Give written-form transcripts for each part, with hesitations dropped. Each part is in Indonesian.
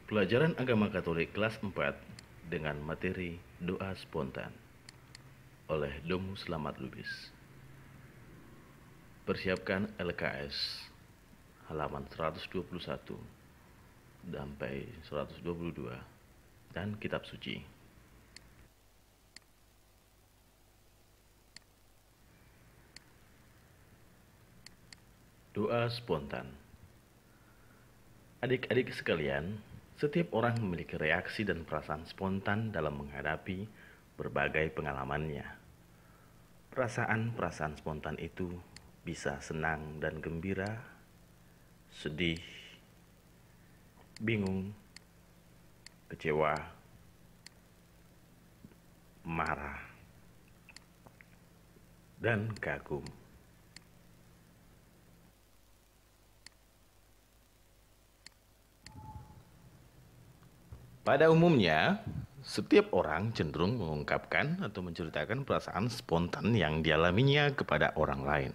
Pelajaran Agama Katolik kelas 4 dengan materi doa spontan oleh Domus Selamat Lubis. Persiapkan LKS halaman 121 sampai 122 dan kitab suci. Doa spontan. Adik-adik sekalian, setiap orang memiliki reaksi dan perasaan spontan dalam menghadapi berbagai pengalamannya. Perasaan-perasaan spontan itu bisa senang dan gembira, sedih, bingung, kecewa, marah, dan kagum. Pada umumnya, setiap orang cenderung mengungkapkan atau menceritakan perasaan spontan yang dialaminya kepada orang lain.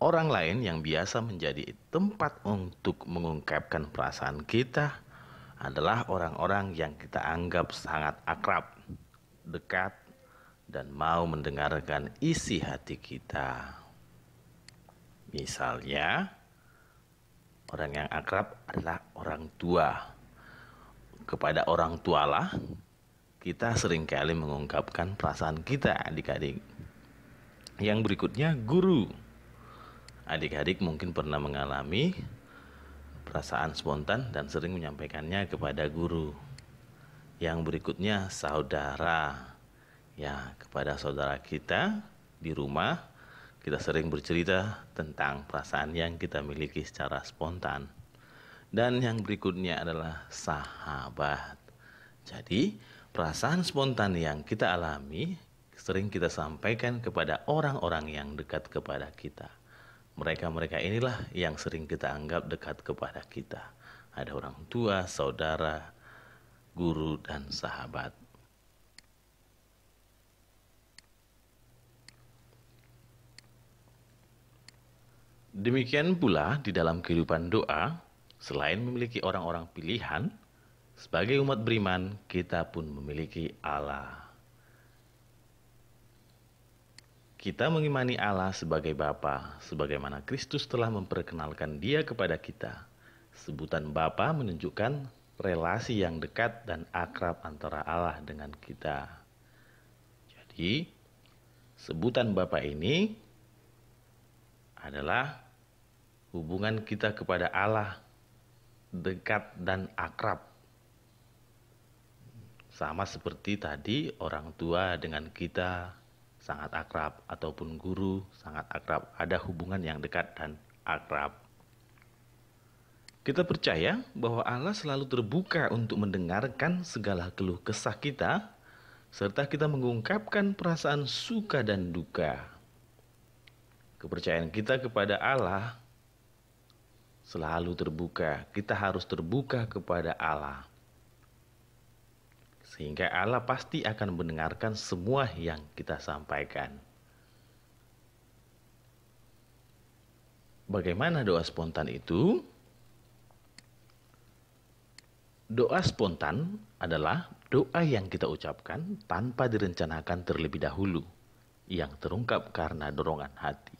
Orang lain yang biasa menjadi tempat untuk mengungkapkan perasaan kita adalah orang-orang yang kita anggap sangat akrab, dekat, dan mau mendengarkan isi hati kita. Misalnya, orang yang akrab adalah orang tua. Kepada orang tualah kita seringkali mengungkapkan perasaan kita, adik-adik. Yang berikutnya, guru. Adik-adik mungkin pernah mengalami perasaan spontan dan sering menyampaikannya kepada guru. Yang berikutnya, saudara. Ya, kepada saudara kita di rumah, kita sering bercerita tentang perasaan yang kita miliki secara spontan. Dan yang berikutnya adalah sahabat. Jadi, perasaan spontan yang kita alami sering kita sampaikan kepada orang-orang yang dekat kepada kita. Mereka-mereka inilah yang sering kita anggap dekat kepada kita. Ada orang tua, saudara, guru, dan sahabat. Demikian pula di dalam kehidupan doa, selain memiliki orang-orang pilihan, sebagai umat beriman, kita pun memiliki Allah. Kita mengimani Allah sebagai Bapa, sebagaimana Kristus telah memperkenalkan Dia kepada kita. Sebutan Bapa menunjukkan relasi yang dekat dan akrab antara Allah dengan kita. Jadi, sebutan Bapa ini adalah hubungan kita kepada Allah dekat dan akrab. Sama seperti tadi orang tua dengan kita sangat akrab, ataupun guru sangat akrab. Ada hubungan yang dekat dan akrab. Kita percaya bahwa Allah selalu terbuka untuk mendengarkan segala keluh kesah kita, serta kita mengungkapkan perasaan suka dan duka. Kepercayaan kita kepada Allah selalu terbuka. Kita harus terbuka kepada Allah, sehingga Allah pasti akan mendengarkan semua yang kita sampaikan. Bagaimana doa spontan itu? Doa spontan adalah doa yang kita ucapkan tanpa direncanakan terlebih dahulu, yang terungkap karena dorongan hati.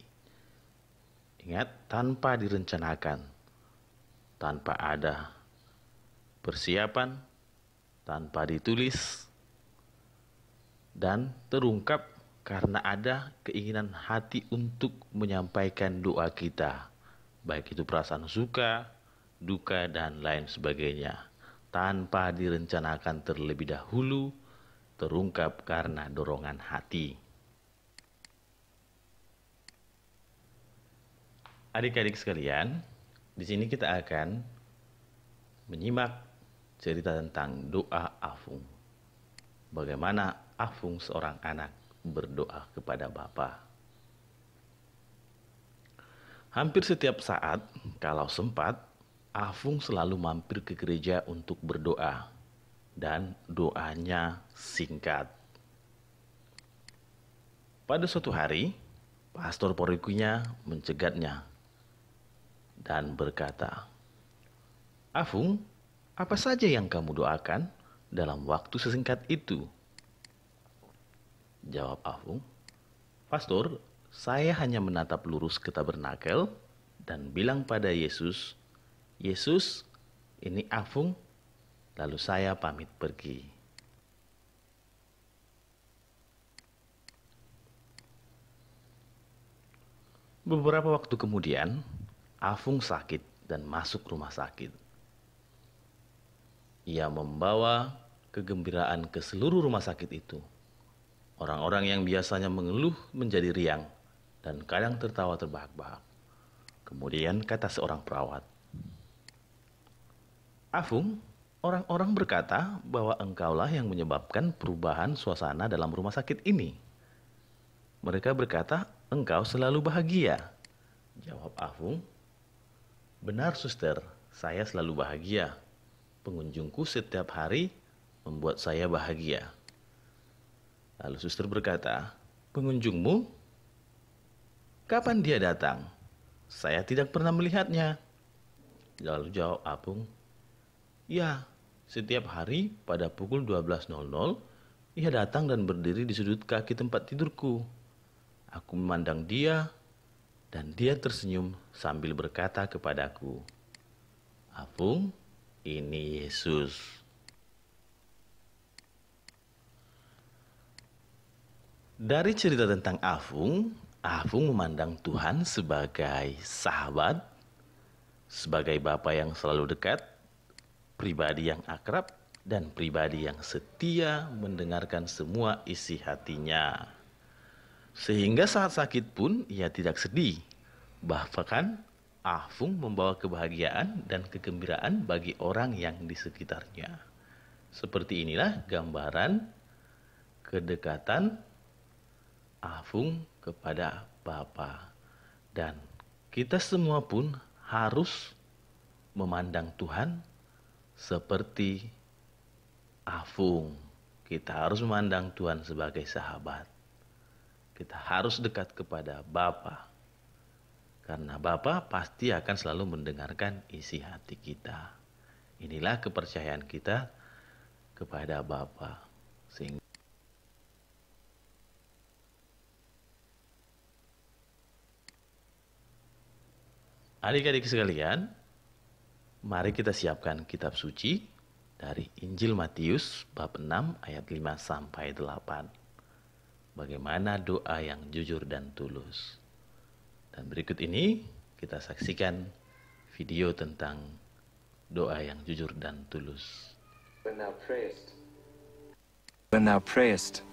Ingat, tanpa direncanakan, tanpa ada persiapan, tanpa ditulis, dan terungkap karena ada keinginan hati untuk menyampaikan doa kita, baik itu perasaan suka, duka, dan lain sebagainya, tanpa direncanakan terlebih dahulu, terungkap karena dorongan hati. Adik-adik sekalian, di sini kita akan menyimak cerita tentang doa Afung. Bagaimana Afung seorang anak berdoa kepada Bapa. Hampir setiap saat, kalau sempat, Afung selalu mampir ke gereja untuk berdoa. Dan doanya singkat. Pada suatu hari, pastor parokinya mencegatnya dan berkata, "Afung, Apa saja yang kamu doakan dalam waktu sesingkat itu? Jawab Afung, Pastor, saya hanya menatap lurus ke tabernakel dan bilang pada Yesus, Yesus, ini Afung, lalu saya pamit pergi. Beberapa waktu kemudian, Afung sakit dan masuk rumah sakit. Ia membawa kegembiraan ke seluruh rumah sakit itu. Orang-orang yang biasanya mengeluh menjadi riang dan kadang tertawa terbahak-bahak. Kemudian kata seorang perawat, Afung, orang-orang berkata bahwa engkaulah yang menyebabkan perubahan suasana dalam rumah sakit ini. Mereka berkata, engkau selalu bahagia. Jawab Afung, benar suster, saya selalu bahagia. Pengunjungku setiap hari membuat saya bahagia. Lalu suster berkata, pengunjungmu? Kapan dia datang? Saya tidak pernah melihatnya. Lalu jawab Afung, ya, setiap hari pada pukul 12.00, ia datang dan berdiri di sudut kaki tempat tidurku. Aku memandang dia, dan dia tersenyum sambil berkata kepadaku, Afung, ini Yesus. Dari cerita tentang Afung, Afung memandang Tuhan sebagai sahabat, sebagai Bapa yang selalu dekat, pribadi yang akrab, dan pribadi yang setia mendengarkan semua isi hatinya. Sehingga saat sakit pun ia tidak sedih. Bahkan Afung membawa kebahagiaan dan kegembiraan bagi orang yang di sekitarnya. Seperti inilah gambaran kedekatan Afung kepada Bapa. Dan kita semua pun harus memandang Tuhan seperti Afung. Kita harus memandang Tuhan sebagai sahabat. Kita harus dekat kepada Bapa. Karena Bapa pasti akan selalu mendengarkan isi hati kita. Inilah kepercayaan kita kepada Bapa. Sehingga adik-adik sekalian, mari kita siapkan kitab suci dari Injil Matius bab 6 ayat 5 sampai 8. Bagaimana doa yang jujur dan tulus. Dan berikut ini kita saksikan video tentang doa yang jujur dan tulus. When thou prayest,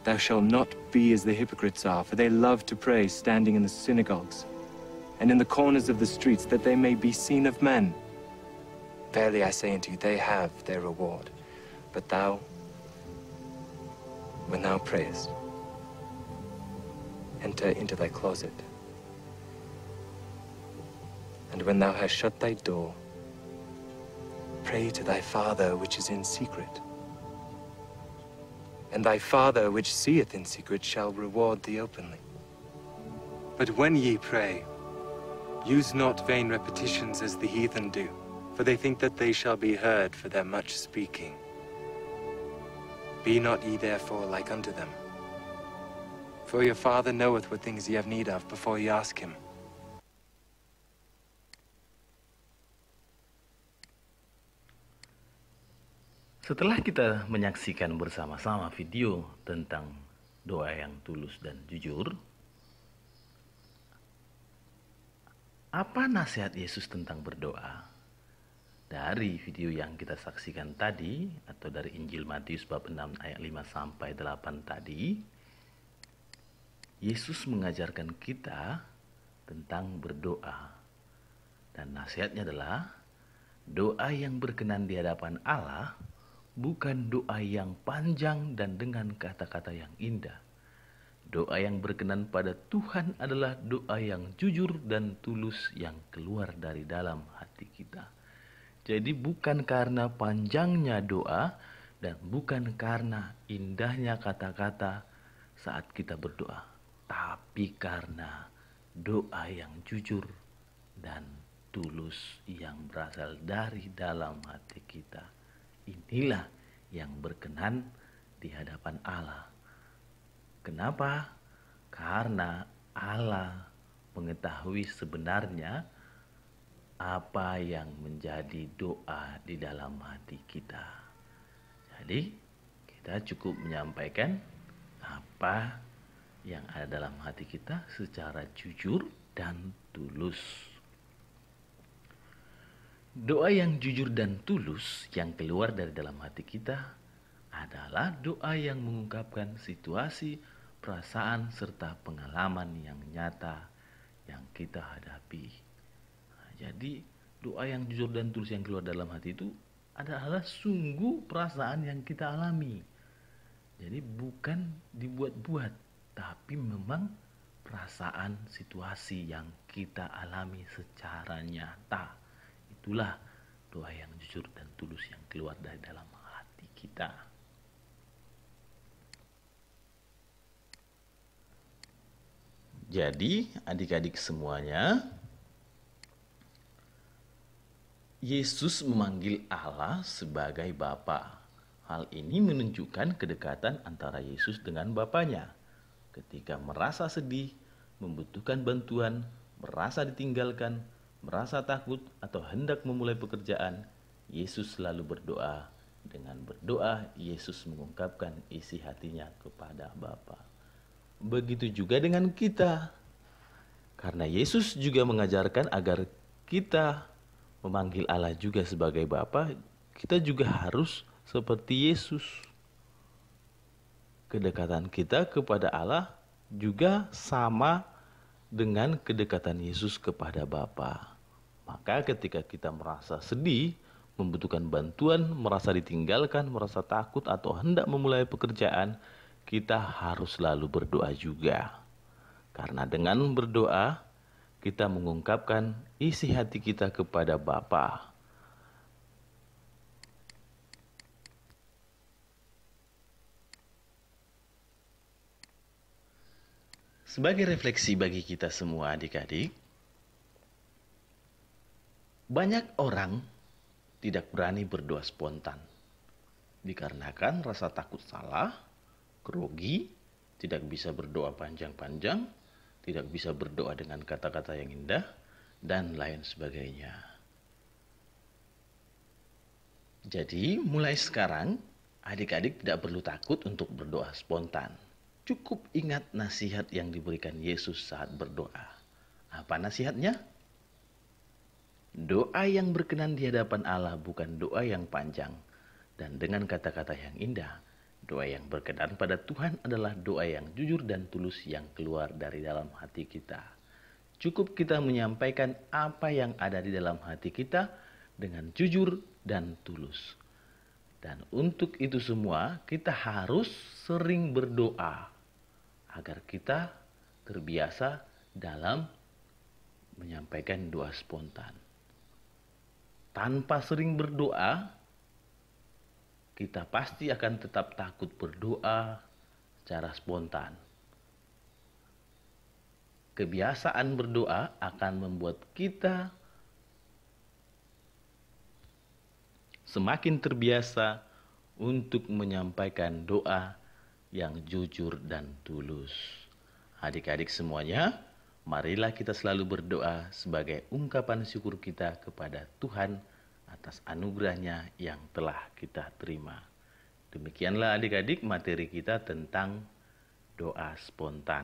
thou shalt not be as the hypocrites are, for they love to pray standing in the synagogues and in the corners of the streets, that they may be seen of men. Verily I say unto you, they have their reward. But thou, when thou prayest, enter into thy closet, and when thou hast shut thy door, pray to thy Father which is in secret. And thy Father which seeth in secret shall reward thee openly. But when ye pray, use not vain repetitions as the heathen do, for they think that they shall be heard for their much speaking. Be not ye therefore like unto them, for your Father knoweth what things ye have need of before ye ask him. Setelah kita menyaksikan bersama-sama video tentang doa yang tulus dan jujur, apa nasihat Yesus tentang berdoa? Dari video yang kita saksikan tadi, atau dari Injil Matius bab 6 ayat 5 sampai 8 tadi, Yesus mengajarkan kita tentang berdoa. Dan nasihatnya adalah, doa yang berkenan di hadapan Allah bukan doa yang panjang dan dengan kata-kata yang indah. Doa yang berkenan pada Tuhan adalah doa yang jujur dan tulus yang keluar dari dalam hati kita. Jadi bukan karena panjangnya doa dan bukan karena indahnya kata-kata saat kita berdoa, tapi karena doa yang jujur dan tulus yang berasal dari dalam hati kita. Inilah yang berkenan di hadapan Allah. Kenapa? Karena Allah mengetahui sebenarnya apa yang menjadi doa di dalam hati kita. Jadi kita cukup menyampaikan apa yang ada dalam hati kita secara jujur dan tulus. Doa yang jujur dan tulus yang keluar dari dalam hati kita adalah doa yang mengungkapkan situasi, perasaan, serta pengalaman yang nyata yang kita hadapi. Jadi doa yang jujur dan tulus yang keluar dalam hati itu adalah sungguh perasaan yang kita alami. Jadi bukan dibuat-buat, tapi memang perasaan situasi yang kita alami secara nyata. Itulah doa yang jujur dan tulus yang keluar dari dalam hati kita. Jadi adik-adik semuanya, Yesus memanggil Allah sebagai Bapa. Hal ini menunjukkan kedekatan antara Yesus dengan Bapanya. Ketika merasa sedih, membutuhkan bantuan, merasa ditinggalkan, merasa takut, atau hendak memulai pekerjaan, Yesus selalu berdoa. Dengan berdoa, Yesus mengungkapkan isi hatinya kepada Bapa. Begitu juga dengan kita. Karena Yesus juga mengajarkan agar kita memanggil Allah juga sebagai Bapa, kita juga harus seperti Yesus. Kedekatan kita kepada Allah juga sama dengan kedekatan Yesus kepada Bapa. Maka ketika kita merasa sedih, membutuhkan bantuan, merasa ditinggalkan, merasa takut, atau hendak memulai pekerjaan, kita harus selalu berdoa juga. Karena dengan berdoa, kita mengungkapkan isi hati kita kepada Bapa. Sebagai refleksi bagi kita semua adik-adik, banyak orang tidak berani berdoa spontan. Dikarenakan rasa takut salah, grogi, tidak bisa berdoa panjang-panjang, tidak bisa berdoa dengan kata-kata yang indah, dan lain sebagainya. Jadi mulai sekarang, adik-adik tidak perlu takut untuk berdoa spontan. Cukup ingat nasihat yang diberikan Yesus saat berdoa. Apa nasihatnya? Doa yang berkenan di hadapan Allah bukan doa yang panjang dan dengan kata-kata yang indah. Doa yang berkenan pada Tuhan adalah doa yang jujur dan tulus yang keluar dari dalam hati kita. Cukup kita menyampaikan apa yang ada di dalam hati kita dengan jujur dan tulus. Dan untuk itu semua kita harus sering berdoa agar kita terbiasa dalam menyampaikan doa spontan. Tanpa sering berdoa, kita pasti akan tetap takut berdoa secara spontan. Kebiasaan berdoa akan membuat kita semakin terbiasa untuk menyampaikan doa yang jujur dan tulus. Adik-adik semuanya, marilah kita selalu berdoa sebagai ungkapan syukur kita kepada Tuhan atas anugerahnya yang telah kita terima. Demikianlah adik-adik materi kita tentang doa spontan.